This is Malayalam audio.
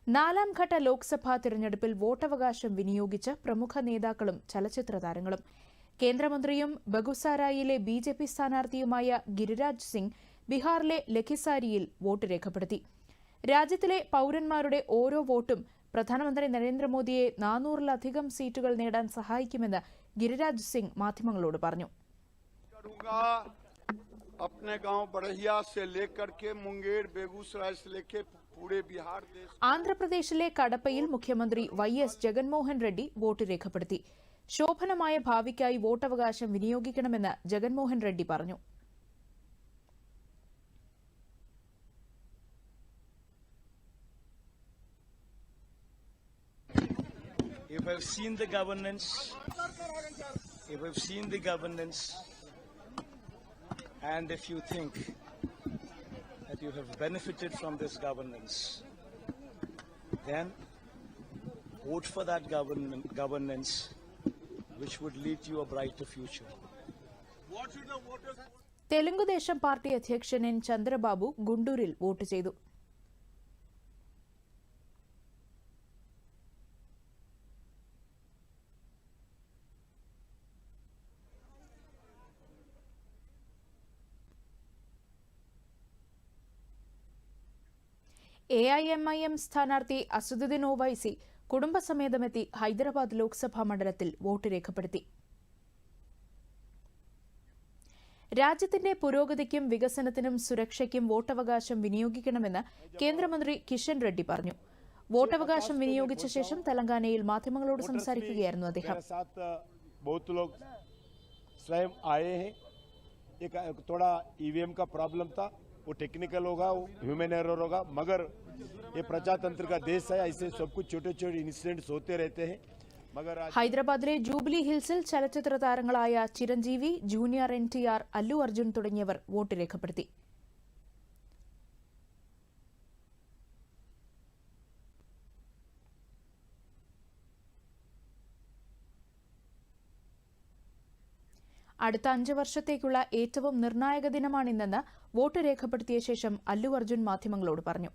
നാലാം ഘട്ട ലോക്സഭാ തിരഞ്ഞെടുപ്പിൽ വോട്ടവകാശം വിനിയോഗിച്ച് പ്രമുഖ നേതാക്കളും ചലച്ചിത്ര താരങ്ങളും. കേന്ദ്രമന്ത്രിയും ബഗുസാരായിലെ ബിജെപി സ്ഥാനാർത്ഥിയുമായ ഗിരിരാജ് സിംഗ് ബീഹാറിലെ ലഖിസാരിയിൽ വോട്ട് രേഖപ്പെടുത്തി. രാജ്യത്തിലെ പൌരന്മാരുടെ ഓരോ വോട്ടും പ്രധാനമന്ത്രി നരേന്ദ്രമോദിയെ 400-ലധികം സീറ്റുകൾ നേടാൻ സഹായിക്കുമെന്ന് ഗിരിരാജ് സിംഗ് മാധ്യമങ്ങളോട് പറഞ്ഞു. ആന്ധ്രാപ്രദേശിലെ കടപ്പയിൽ മുഖ്യമന്ത്രി വൈ.എസ്. ജഗൻമോഹൻ റെഡ്ഡി വോട്ട് രേഖപ്പെടുത്തി. ശോഭനമായ ഭാവിക്കായി വോട്ടവകാശം വിനിയോഗിക്കണമെന്ന് ജഗൻമോഹൻ റെഡ്ഡി പറഞ്ഞു. If I've seen the governance, and if you think that you have benefited from this governance, then vote for that governance which would lead to a brighter future. Telugu Desam party അധ്യക്ഷൻ എൻ ചന്ദ്രബാബു ഗുണ്ടൂരിൽ വോട്ട് ചെയ്തു. AIMIM സ്ഥാനാർത്ഥി അസദുദ്ദീൻ ഒവൈസി കുടുംബസമേതമെത്തി ഹൈദരാബാദ് ലോക്സഭാ മണ്ഡലത്തിൽ വോട്ട് രേഖപ്പെടുത്തി. രാജ്യത്തിന്റെ പുരോഗതിക്കും വികസനത്തിനും സുരക്ഷയ്ക്കും വോട്ടവകാശം വിനിയോഗിക്കണമെന്ന് കേന്ദ്രമന്ത്രി കിഷൻ റെഡ്ഡി പറഞ്ഞു. വോട്ടവകാശം വിനിയോഗിച്ച ശേഷം തെലങ്കാനയിൽ മാധ്യമങ്ങളോട് സംസാരിക്കുകയായിരുന്നു അദ്ദേഹം. वो टेक्निकल होगा, वो ह्यूमन एरर होगा, मगर ये प्रजातंत्र का देश है, ऐसे सब कुछ छोटे छोटे इंसिडेंट्स होते रहते हैं. ഹൈദരാബാദിലെ ജൂബിലി ഹിൽസിൽ ചലച്ചിത്ര താരങ്ങളായ ചിരഞ്ജീവി, ജൂനിയർ NTR, അല്ലു അർജുൻ തുടങ്ങിയവർ വോട്ട് രേഖപ്പെടുത്തി. അടുത്ത 5 വർഷത്തേക്കുള്ള ഏറ്റവും നിർണായക ദിനമാണിന്നെന്ന് വോട്ട് രേഖപ്പെടുത്തിയ ശേഷം അല്ലു അർജുൻ മാധ്യമങ്ങളോട് പറഞ്ഞു.